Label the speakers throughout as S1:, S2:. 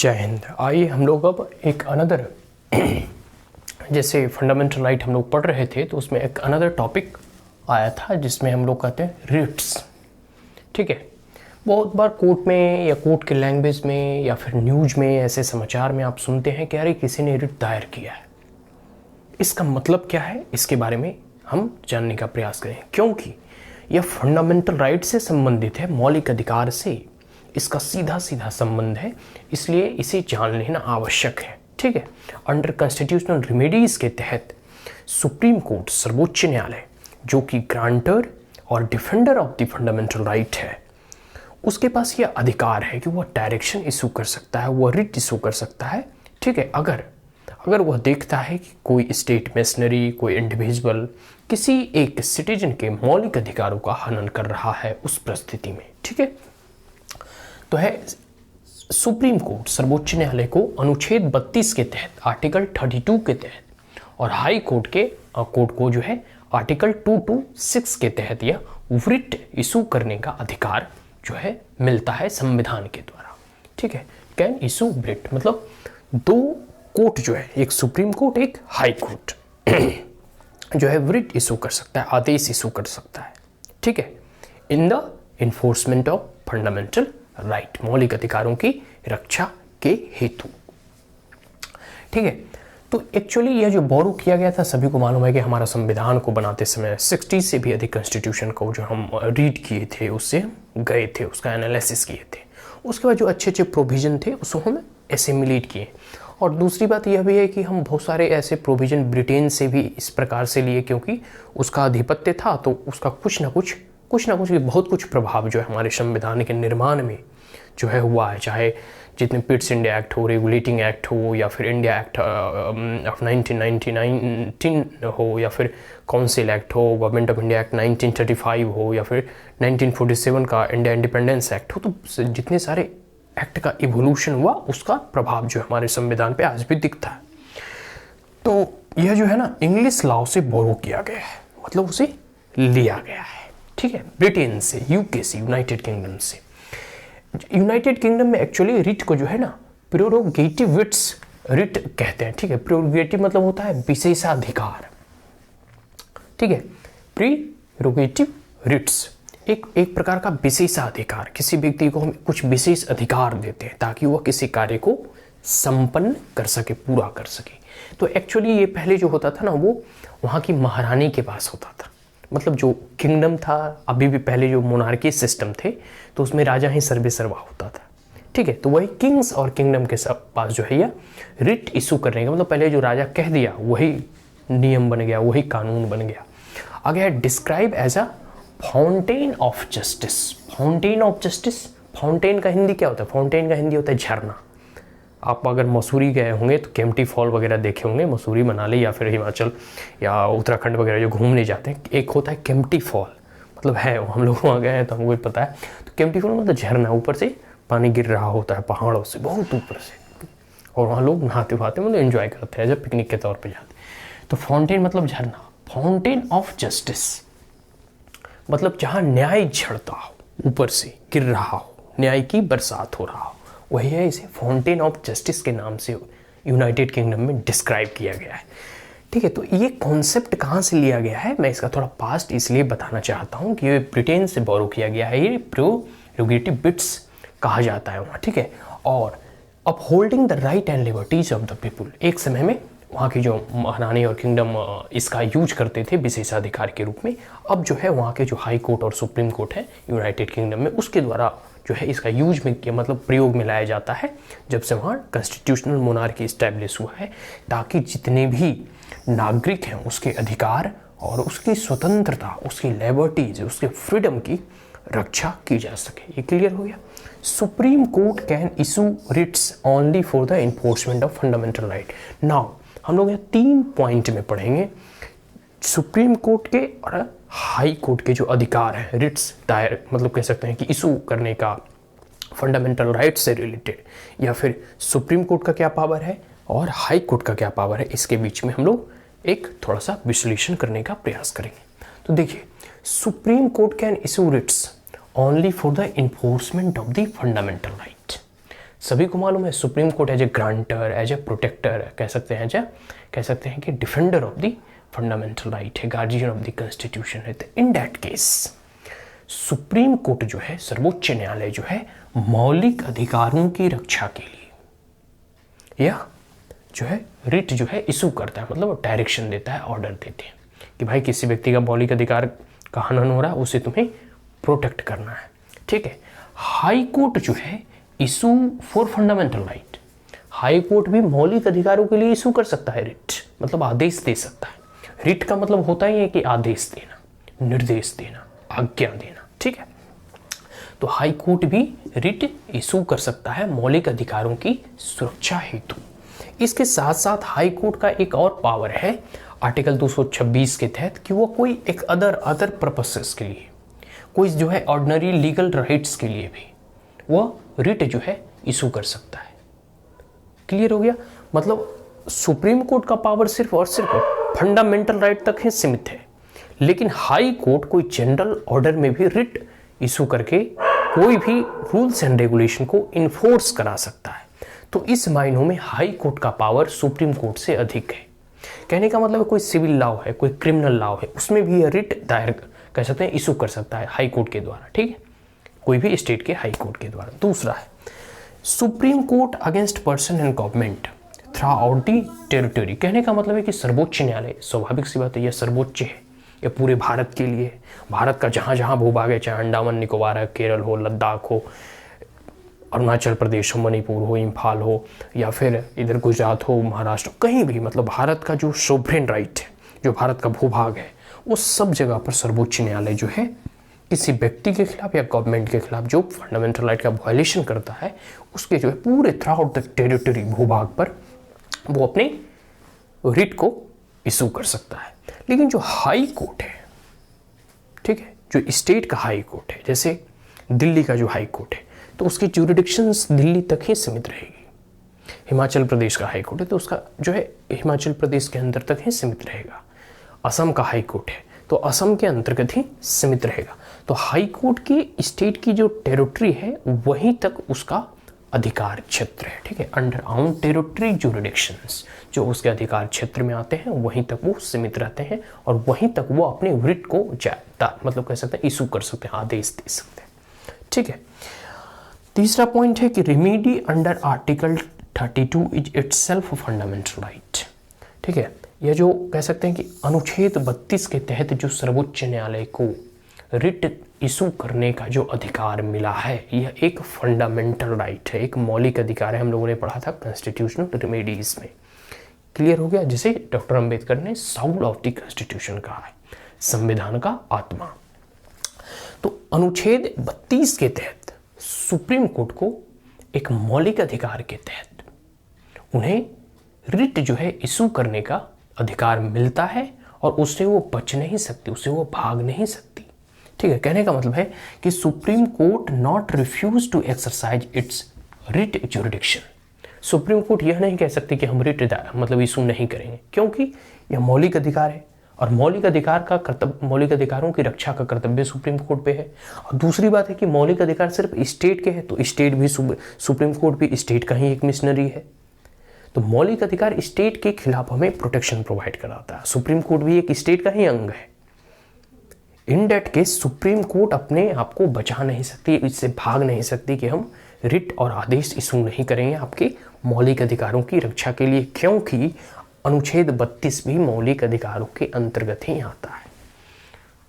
S1: जय हिंद। आइए हम लोग अब एक अनदर जैसे फंडामेंटल राइट हम लोग पढ़ रहे थे तो उसमें एक अनदर टॉपिक आया था जिसमें हम लोग कहते हैं रिट्स। ठीक है, बहुत बार कोर्ट में या कोर्ट के लैंग्वेज में या फिर न्यूज में ऐसे समाचार में आप सुनते हैं कि अरे किसी ने रिट दायर किया है। इसका मतलब क्या है, इसके बारे में हम जानने का प्रयास करें, क्योंकि यह फंडामेंटल राइट से संबंधित है, मौलिक अधिकार से इसका सीधा सीधा संबंध है, इसलिए इसे जान लेना आवश्यक है। ठीक है, अंडर कॉन्स्टिट्यूशनल रेमेडीज के तहत सुप्रीम कोर्ट, सर्वोच्च न्यायालय, जो कि ग्रांटर और defender of the fundamental right है, उसके पास यह अधिकार है कि वह डायरेक्शन इशू कर सकता है, वह रिट इशू कर सकता है। ठीक है, अगर वह देखता है कि कोई स्टेट मशीनरी, कोई इंडिविजुअल किसी एक सिटीजन के मौलिक अधिकारों का हनन कर रहा है उस परिस्थिति में। ठीक है, तो है सुप्रीम कोर्ट, सर्वोच्च न्यायालय को अनुच्छेद 32 के तहत, आर्टिकल 32 के तहत, और हाई कोर्ट को जो है आर्टिकल 226 के तहत यह रिट इशू करने का अधिकार जो है मिलता है संविधान के द्वारा। ठीक है, कैन इशू रिट मतलब दो कोर्ट जो है, एक सुप्रीम कोर्ट, एक हाई कोर्ट जो है रिट इशू कर सकता है, आदेश इशू कर सकता है। ठीक है, in the enforcement of fundamental right, मौलिक अधिकारों की रक्षा के हेतु। ठीक है, तो एक्चुअली यह जो बोरो किया गया था, सभी को मालूम है कि हमारा संविधान को बनाते समय 60 से भी अधिक कॉन्स्टिट्यूशन को जो हम रीड किए थे, उससे गए थे, उसका एनालिसिस किए थे। उसके बाद जो अच्छे अच्छे प्रोविजन थे उसको हम एसिमिलेट किए। और दूसरी बात यह भी है कि हम बहुत सारे ऐसे प्रोविजन ब्रिटेन से भी इस प्रकार से लिए, क्योंकि उसका आधिपत्य था, तो उसका कुछ ना कुछ बहुत कुछ प्रभाव जो है हमारे संविधान के निर्माण में जो है हुआ है। चाहे जितने पिट्स इंडिया एक्ट हो, रेगुलेटिंग एक्ट हो, या फिर इंडिया एक्ट ऑफ 1919 हो, या फिर काउंसिल एक्ट हो, गवर्नमेंट ऑफ इंडिया एक्ट 1935 हो, या फिर 1947 का इंडिया इंडिपेंडेंस एक्ट हो, तो जितने सारे एक्ट का इवोल्यूशन हुआ उसका प्रभाव जो हमारे संविधान पे आज भी दिखता है। तो यह जो है ना इंग्लिश लॉ से बोरो किया गया है, मतलब उसे लिया गया है। ठीक है, ब्रिटेन से, यूके से, यूनाइटेड किंगडम से। यूनाइटेड किंगडम में एक्चुअली रिट को जो है ना प्रेरोगेटिव रिट कहते हैं। ठीक है, प्रेरोगेटिव मतलब होता है विशेषाधिकार। ठीक है, प्रेरोगेटिव रिट्स एक प्रकार का विशेषाधिकार, किसी व्यक्ति को हम कुछ विशेष अधिकार देते हैं ताकि वह किसी कार्य को संपन्न कर सके, पूरा कर सके। तो एक्चुअली ये पहले जो होता था ना, वो वहाँ की महारानी के पास होता था। मतलब जो किंगडम था, अभी भी पहले जो मोनार्की सिस्टम थे, तो उसमें राजा ही सर्वे सर्वा होता था। ठीक है, तो वही किंग्स और किंगडम के पास जो है यह रिट इशू करने का मतलब पहले जो राजा कह दिया वही नियम बन गया, वही कानून बन गया। आगे है describe as a fountain of justice. Fountain of justice, fountain का हिंदी क्या होता है? फाउंटेन का हिंदी होता है झरना। आप अगर मसूरी गए होंगे तो केम्प्टी फॉल वगैरह देखे होंगे, मसूरी, मनाली या फिर हिमाचल या उत्तराखंड वगैरह जो घूमने जाते हैं, एक होता है केम्प्टी फॉल, मतलब है, हम लोग वहाँ गए हैं तो हमको पता है। तो केम्प्टी फॉल मतलब झरना, ऊपर से पानी गिर रहा होता है पहाड़ों से, बहुत ऊपर से, और वहाँ लोग नहाते वहाते मतलब एंजॉय करते हैं जब पिकनिक के तौर पर जाते हैं। तो फाउंटेन मतलब झरना। फाउंटेन ऑफ जस्टिस मतलब जहाँ न्याय झड़ता हो, ऊपर से गिर रहा हो, न्याय की बरसात हो रहा हो, वही है। इसे फाउंटेन ऑफ जस्टिस के नाम से यूनाइटेड किंगडम में डिस्क्राइब किया गया है। ठीक है, तो ये कॉन्सेप्ट कहाँ से लिया गया है, मैं इसका थोड़ा पास्ट इसलिए बताना चाहता हूँ कि ये ब्रिटेन से बोरो किया गया है। ये प्रेरोगेटिव बिट्स कहा जाता है वहाँ। ठीक है, और upholding the right and liberties of the people, एक समय में वहाँ की जो महारानी और किंगडम इसका यूज करते थे विशेषाधिकार के रूप में। अब जो है वहाँ के जो हाई कोर्ट और सुप्रीम कोर्ट है यूनाइटेड किंगडम में, उसके द्वारा जो है इसका यूज में किया, मतलब प्रयोग में लाया जाता है जब से वहाँ कॉन्स्टिट्यूशनल मोनार्की इस्टेब्लिश हुआ है, ताकि जितने भी नागरिक हैं उसके अधिकार और उसकी स्वतंत्रता, उसकी लिबर्टीज, उसके फ्रीडम की रक्षा की जा सके। ये क्लियर हो गया। Supreme court can issue writs only for the enforcement of fundamental right. Now हम लोग यहाँ 3 पॉइंट में पढ़ेंगे सुप्रीम कोर्ट के और हाई कोर्ट के जो अधिकार हैं रिट्स दायर, मतलब कह सकते हैं कि इशू करने का फंडामेंटल राइट से रिलेटेड, या फिर सुप्रीम कोर्ट का क्या पावर है और हाई कोर्ट का क्या पावर है, इसके बीच में हम लोग एक थोड़ा सा विश्लेषण करने का प्रयास करेंगे। तो देखिए, supreme court can issue writs only for the enforcement of the fundamental right. सभी को मालूम है supreme court as a grantor, as a protector, कह सकते हैं कि defender of the fundamental right है, गार्जियन ऑफ द कॉन्स्टिट्यूशन है। तो in that case supreme court जो है, सर्वोच्च न्यायालय जो है, मौलिक अधिकारों की रक्षा के लिए या जो है रिट जो है इशू करता है, मतलब डायरेक्शन देता है, ऑर्डर देते हैं कि भाई किसी व्यक्ति का मौलिक अधिकार का हनन हो रहा है, उसे तुम्हें प्रोटेक्ट करना है। ठीक है। हाई कोर्ट जो है issue for fundamental right, high court भी मौलिक अधिकारों के लिए इशू कर सकता है रिट, मतलब आदेश दे सकता है। रिट का मतलब होता ही है कि आदेश देना, निर्देश देना, आज्ञा देना। ठीक है। तो हाई कोर्ट भी रिट इशू कर सकता है मौलिक अधिकारों की सुरक्षा हेतु। इसके साथ साथ हाई कोर्ट का एक और पावर है आर्टिकल 226 के तहत कि वो कोई एक अदर पर्पसेस के लिए, कोई जो है ऑर्डिनरी लीगल राइट्स के लिए भी वो रिट जो है इशू कर सकता है। क्लियर हो गया? मतलब सुप्रीम कोर्ट का पावर सिर्फ और सिर्फ फंडामेंटल राइट तक ही सीमित है, लेकिन हाई कोर्ट कोई जनरल ऑर्डर में भी रिट इशू करके कोई भी रूल्स एंड रेगुलेशन को इन्फोर्स करा सकता है। तो इस मायनों में हाई कोर्ट का पावर सुप्रीम कोर्ट से अधिक है। कहने का मतलब कोई सिविल लॉ है, कोई क्रिमिनल लॉ है, उसमें भी यह रिट दायर कह सकते हैं इशू कर सकता है हाई कोर्ट के द्वारा। ठीक है, कोई भी स्टेट के हाई कोर्ट के द्वारा। दूसरा है supreme court against person and government through out the territory. कहने का मतलब है कि सर्वोच्च न्यायालय, स्वाभाविक सी बात है, यह सर्वोच्च है, यह पूरे भारत के लिए, भारत का जहाँ जहाँ भूभाग है, चाहे अंडमान निकोबार है, केरल हो, लद्दाख हो, अरुणाचल प्रदेश हो, मणिपुर हो, इम्फाल हो, या फिर इधर गुजरात हो, महाराष्ट्र, कहीं भी, मतलब भारत का जो सोवरेन राइट है, जो भारत का भूभाग है, उस सब जगह पर सर्वोच्च न्यायालय जो है किसी व्यक्ति के खिलाफ या गवर्नमेंट के खिलाफ जो फंडामेंटल राइट का वायलेशन करता है, उसके जो है पूरे थ्रू आउट द टेरिटरी, भूभाग पर वो अपने रिट को इशू कर सकता है। लेकिन जो हाई कोर्ट है, ठीक है, जो स्टेट का हाई कोर्ट है, जैसे दिल्ली का जो हाई कोर्ट है, तो उसकी ज्यूरिडिक्शंस दिल्ली तक ही सीमित रहेगी। हिमाचल प्रदेश का हाई कोर्ट है तो उसका जो है हिमाचल प्रदेश के अंदर तक ही सीमित रहेगा। असम का हाई कोर्ट है तो असम के अंतर्गत ही सीमित रहेगा। तो हाई कोर्ट की स्टेट की जो टेरिटरी है वहीं तक उसका अधिकार क्षेत्र है। ठीक है, अंडर आउन टेरिटरी ज्यूरिडिक्शंस, जो उसके अधिकार क्षेत्र में आते हैं वहीं तक वो सीमित रहते हैं और वहीं तक वो अपने रिट को मतलब कह सकते हैं इशू कर सकते हैं, आदेश दे सकते हैं। ठीक है। तीसरा पॉइंट है कि remedy under article 32 is itself fundamental right. ठीक है, यह जो कह सकते हैं कि अनुच्छेद 32 के तहत जो सर्वोच्च न्यायालय को रिट इशू करने का जो अधिकार मिला है, यह एक फंडामेंटल राइट है, एक मौलिक अधिकार है। हम लोगों ने पढ़ा था कॉन्स्टिट्यूशनल रेमेडीज में। क्लियर हो गया? जिसे डॉक्टर अंबेडकर ने साउल ऑफ द कॉन्स्टिट्यूशन कहा है, संविधान का आत्मा। तो अनुच्छेद 32 के तहत सुप्रीम कोर्ट को एक मौलिक अधिकार के तहत उन्हें रिट जो है इशू करने का अधिकार मिलता है और उससे वो बच नहीं सकती, उससे वो भाग नहीं सकती। ठीक है, कहने का मतलब है कि supreme court not refuse to exercise its writ jurisdiction. Supreme court यह नहीं कह सकती कि हम रिट मतलब इशू नहीं करेंगे, क्योंकि यह मौलिक अधिकार है और मौलिक अधिकार का कर्तव्य, मौलिक अधिकारों की रक्षा का कर्तव्य सुप्रीम कोर्ट पे है। और दूसरी बात है कि मौलिक अधिकार सिर्फ स्टेट के हैं, तो स्टेट भी सुप्रीम कोर्ट भी स्टेट का ही एक मिशनरी है। तो मौलिक अधिकार स्टेट के खिलाफ हमें प्रोटेक्शन प्रोवाइड कराता है। सुप्रीम कोर्ट भी एक स्टेट का ही अंग है। इन डेट केस सुप्रीम कोर्ट अपने आप को बचा नहीं सकती, इससे भाग नहीं सकती कि हम रिट और आदेश इशू नहीं करेंगे आपके मौलिक अधिकारों की रक्षा के लिए, क्योंकि अनुच्छेद 32 भी मौलिक अधिकारों के अंतर्गत ही आता है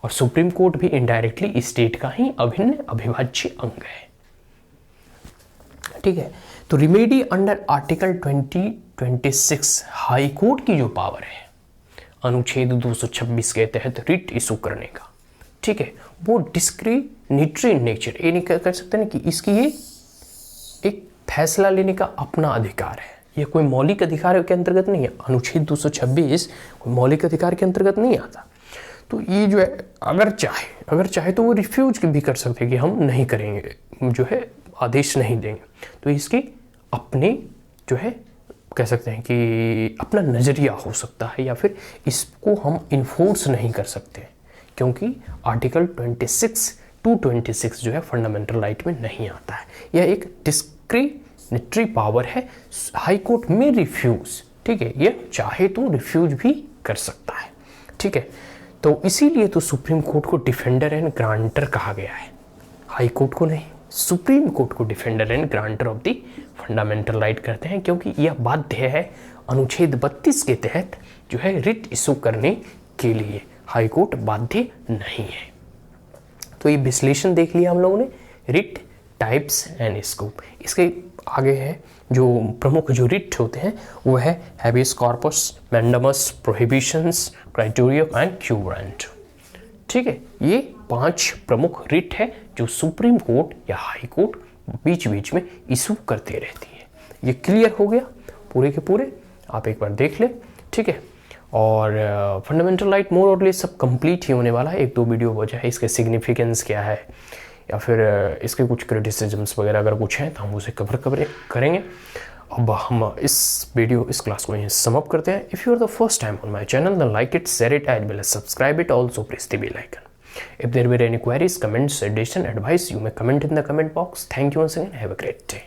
S1: और सुप्रीम कोर्ट भी इनडायरेक्टली स्टेट का ही अभिन्न अविभाज्य अंग है। ठीक है, तो remedy under article 2026 high court की जो पावर है अनुच्छेद 226 के तहत रिट इशू करने का, ठीक है, वो डिस्क्रिमिनेटरी नेचर, ये नहीं कर सकते ना कि इसकी ये एक फैसला लेने का अपना अधिकार है, ये कोई मौलिक अधिकार के अंतर्गत नहीं है। अनुच्छेद 226 कोई मौलिक अधिकार के अंतर्गत नहीं आता। तो ये जो है अगर चाहे तो वो रिफ्यूज भी कर सकते हैं कि हम नहीं करेंगे, जो है आदेश नहीं देंगे। तो इसके अपने जो है कह सकते हैं कि अपना नज़रिया हो सकता है, या फिर इसको हम इन्फोर्स नहीं कर सकते, क्योंकि आर्टिकल 26 जो है फंडामेंटल राइट में नहीं आता है। यह एक डिस्क्रिशनरी पावर है, हाई कोर्ट में रिफ्यूज, ठीक है, ये चाहे तो रिफ्यूज भी कर सकता है, ठीक है। तो इसीलिए तो सुप्रीम कोर्ट को डिफेंडर एंड ग्रांटर कहा गया है, हाई कोर्ट को नहीं, सुप्रीम कोर्ट को defender and grantor of the fundamental right करते हैं, क्योंकि यह बाध्य है अनुच्छेद 32 के तहत जो है रिट इशू करने के लिए, हाई कोर्ट बाध्य नहीं है। तो ये विश्लेषण देख लिया हम लोगों ने, रिट टाइप्स एंड स्कोप। इसके आगे है जो प्रमुख जो रिट होते हैं वो है habeas corpus, mandamus, prohibitions, certiorari and quo warranto, ठीक है। ये 5 प्रमुख रिट है जो सुप्रीम कोर्ट या हाई कोर्ट बीच बीच में इशू करते रहती है। ये क्लियर हो गया पूरे के पूरे, आप एक बार देख ले, ठीक है। और फंडामेंटल राइट मोर और लेस सब कंप्लीट ही होने वाला है, 1-2 वीडियो बचा है, इसके सिग्निफिकेंस क्या है या फिर इसके कुछ क्रिटिसिजम्स वगैरह अगर कुछ हैं तो हम उसे कवर करेंगे। अब हम इस क्लास को यहीं सम अप करते हैं। If you are the first time on my channel then like it, share it as well as subscribe it, also press the bell icon. If there were any queries, comments, suggestion, advice, you may comment in the comment box. Thank you once again. Have a great day.